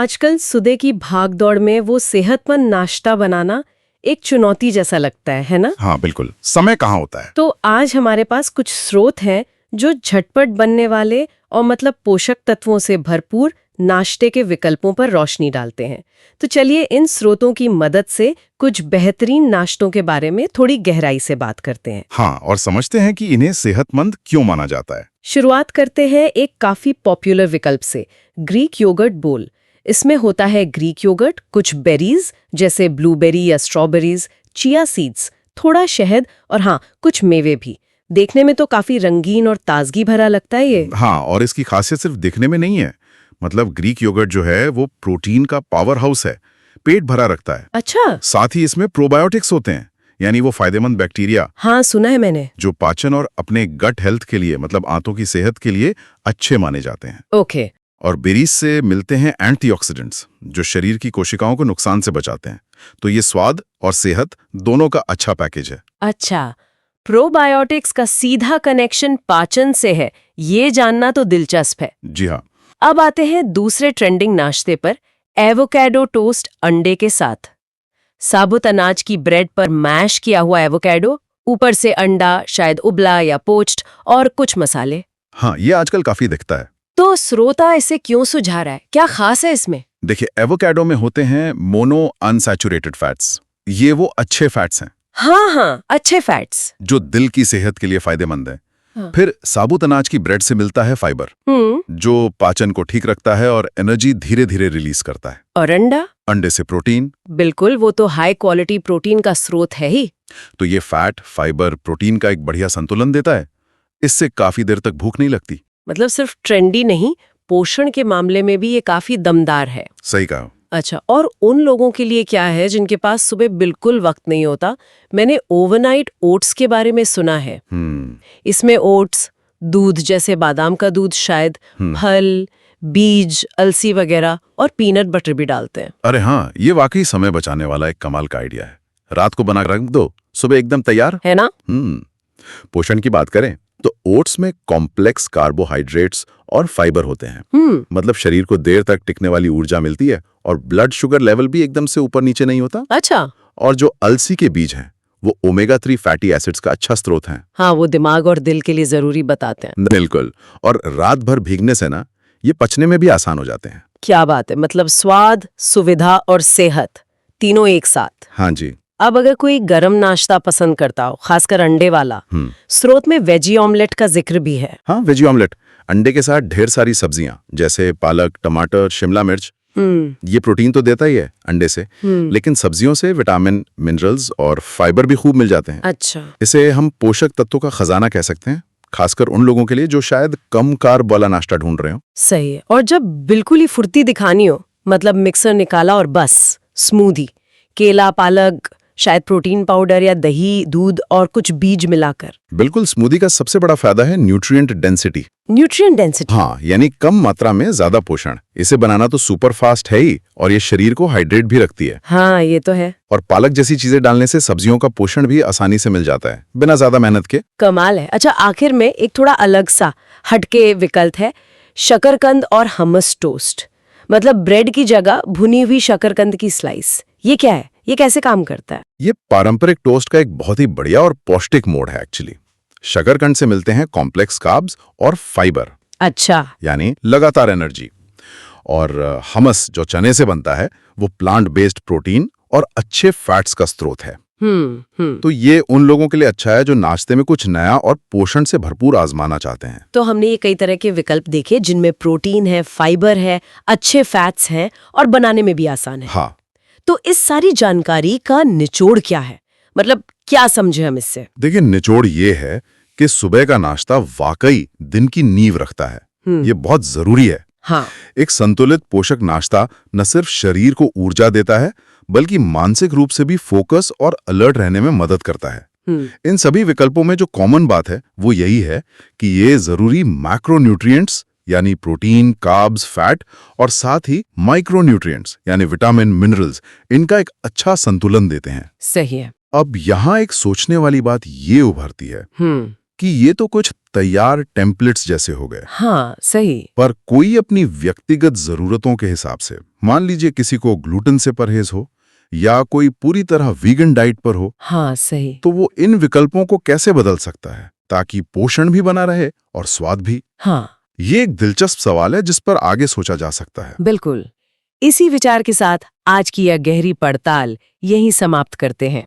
आजकल सुबह की भागदौड़ में वो सेहतमंद नाश्ता बनाना एक चुनौती जैसा लगता है ना? हाँ बिल्कुल, समय कहाँ होता है। तो आज हमारे पास कुछ स्रोत हैं जो झटपट बनने वाले और मतलब पोषक तत्वों से भरपूर नाश्ते के विकल्पों पर रोशनी डालते हैं। तो चलिए इन स्रोतों की मदद से कुछ बेहतरीन नाश्तों के बारे में थोड़ी गहराई से बात करते हैं। हाँ, और समझते हैं कि इन्हें सेहतमंद क्यों माना जाता है। शुरुआत करते हैं एक काफी पॉपुलर विकल्प से, ग्रीक योगर्ट बोल। इसमें होता है ग्रीक योगर्ट, कुछ बेरीज जैसे ब्लूबेरी या स्ट्रॉबेरीज, चिया सीड्स, थोड़ा शहद और हाँ कुछ मेवे भी। देखने में तो काफी रंगीन और ताजगी भरा लगता है ये। हाँ, और इसकी खासियत सिर्फ दिखने में नहीं है। मतलब ग्रीक योगर्ट जो है वो प्रोटीन का पावर हाउस है, पेट भरा रखता है। अच्छा। साथ ही इसमें प्रोबायोटिक्स होते हैं, यानी वो फायदेमंद बैक्टीरिया। हाँ सुना है मैंने। जो पाचन और अपने गट हेल्थ के लिए, मतलब आंतों की सेहत के लिए अच्छे माने जाते हैं। ओके। और बेरीज से मिलते हैं एंटीऑक्सीडेंट्स, जो शरीर की कोशिकाओं को नुकसान से बचाते हैं। तो ये स्वाद और सेहत दोनों का अच्छा पैकेज है। अच्छा, प्रोबायोटिक्स का सीधा कनेक्शन पाचन से है, ये जानना तो दिलचस्प है। जी हाँ। अब आते हैं दूसरे ट्रेंडिंग नाश्ते पर, एवोकैडो टोस्ट अंडे के साथ। साबुत अनाज की ब्रेड पर मैश किया हुआ एवोकैडो, ऊपर से अंडा, शायद उबला या पोच्ड, और कुछ मसाले। हाँ, ये आजकल काफी दिखता है। तो श्रोता इसे क्यों सुझा रहा है, क्या खास है इसमें? देखिए, एवोकैडो में होते हैं मोनो अनसैचुरेटेड फैट्स। ये वो अच्छे फैट्स हैं हाँ, अच्छे फैट्स जो दिल की सेहत के लिए फायदेमंद है। हाँ। फिर साबुत अनाज की ब्रेड से मिलता है फाइबर, जो पाचन को ठीक रखता है और एनर्जी धीरे धीरे रिलीज करता है। और अंडा? अंडे से प्रोटीन। बिल्कुल, वो तो हाई क्वालिटी प्रोटीन का स्रोत है ही। तो ये फैट, फाइबर, प्रोटीन का एक बढ़िया संतुलन देता है। इससे काफी देर तक भूख नहीं लगती। मतलब सिर्फ ट्रेंडी नहीं, पोषण के मामले में भी ये काफी दमदार है। सही कहा। अच्छा, और उन लोगों के लिए क्या है जिनके पास सुबह बिल्कुल वक्त नहीं होता? मैंने ओवरनाइट ओट्स के बारे में सुना है। इसमें ओट्स, दूध जैसे बादाम का दूध शायद, फल, बीज, अलसी वगैरह और पीनट बटर भी डालते हैं। अरे हाँ, ये वाकई समय बचाने वाला एक कमाल का आइडिया है। रात को बना रख दो, सुबह एकदम तैयार है ना। पोषण की बात करें तो ओट्स में कॉम्प्लेक्स कार्बोहाइड्रेट्स और फाइबर होते हैं। मतलब शरीर को देर तक टिकने वाली ऊर्जा मिलती है और ब्लड शुगर लेवल भी एकदम से ऊपर नीचे नहीं होता। अच्छा। और जो अलसी के बीज हैं वो ओमेगा 3 फैटी एसिड्स का अच्छा स्रोत हैं। हाँ, वो दिमाग और दिल के लिए जरूरी बताते हैं। बिल्कुल। और रात भर भीगने से ना ये पचने में भी आसान हो जाते हैं। क्या बात है, मतलब स्वाद, सुविधा और सेहत तीनों एक साथ। हाँ जी। अब अगर कोई गरम नाश्ता पसंद करता हो, खासकर अंडे वाला, स्रोत में वेजी ऑमलेट का जिक्र भी है। हाँ, वेजी ऑमलेट। अंडे के साथ ढेर सारी सब्जियां जैसे पालक, टमाटर, शिमला मिर्च। ये प्रोटीन तो देता ही है अंडे से, लेकिन सब्जियों से विटामिन, मिनरल्स और फाइबर भी खूब मिल जाते हैं। अच्छा। इसे हम पोषक तत्वों का खजाना कह सकते हैं, खासकर उन लोगों के लिए जो शायद कम कार्ब वाला नाश्ता ढूंढ रहे हो। सही है। और जब बिल्कुल ही फुर्ती दिखानी हो, मतलब मिक्सर निकाला और बस स्मूदी, केला, पालक, शायद प्रोटीन पाउडर या दही, दूध और कुछ बीज मिलाकर। बिल्कुल। स्मूदी का सबसे बड़ा फायदा है न्यूट्रिएंट डेंसिटी। Nutrient density? हाँ, यानी कम मात्रा में ज्यादा पोषण। इसे बनाना तो सुपर फास्ट है ही, और ये शरीर को हाइड्रेट भी रखती है। हाँ, ये तो है। और पालक जैसी चीजें डालने से सब्जियों का पोषण भी आसानी से मिल जाता है, बिना ज्यादा मेहनत के। कमाल है। अच्छा, आखिर में एक थोड़ा अलग सा हटके विकल्प है, शकरकंद और हमस टोस्ट। मतलब ब्रेड की जगह भुनी हुई शकरकंद की स्लाइस। ये क्या है, ये कैसे काम करता है? ये पारंपरिक टोस्ट का एक बहुत ही बढ़िया और पौष्टिक मोड है एक्चुअली। शकरकंद से मिलते हैं कॉम्प्लेक्स कार्ब्स और फाइबर। अच्छा। यानी लगातार एनर्जी। और हमस जो चने से बनता है वो प्लांट बेस्ड प्रोटीन और अच्छे फैट्स का स्रोत है। तो ये उन लोगों के लिए अच्छा है जो नाश्ते में कुछ नया और पोषण से भरपूर आजमाना चाहते हैं। तो हमने ये कई तरह के विकल्प देखे जिनमें प्रोटीन है, फाइबर है, अच्छे फैट्स हैं और बनाने में भी आसान है। हाँ। तो इस सारी जानकारी का निचोड़ क्या है, मतलब क्या समझे हम इससे? देखिए, निचोड़ ये है कि सुबह का नाश्ता वाकई दिन की नींव रखता है। ये बहुत जरूरी है। हाँ। एक संतुलित पोषक नाश्ता न सिर्फ शरीर को ऊर्जा देता है, बल्कि मानसिक रूप से भी फोकस और अलर्ट रहने में मदद करता है। इन सभी विकल्पों में जो कॉमन बात है वो यही है कि ये जरूरी मैक्रोन्यूट्रिएंट्स यानी प्रोटीन, कार्ब्स, फैट और साथ ही माइक्रोन्यूट्रिएंट्स यानी विटामिन, मिनरल्स, इनका एक अच्छा संतुलन देते हैं। सही है। अब यहाँ एक सोचने वाली बात ये उभरती है कि ये तो कुछ तैयार टेम्पलेट्स जैसे हो गए। हाँ, सही। पर कोई अपनी व्यक्तिगत जरूरतों के हिसाब से, मान लीजिए किसी को ग्लूटेन से परहेज हो या कोई पूरी तरह वीगन डाइट पर हो, हाँ, सही। तो वो इन विकल्पों को कैसे बदल सकता है ताकि पोषण भी बना रहे और स्वाद भी? हाँ, ये एक दिलचस्प सवाल है जिस पर आगे सोचा जा सकता है। बिल्कुल। इसी विचार के साथ आज की यह गहरी पड़ताल यहीं समाप्त करते हैं।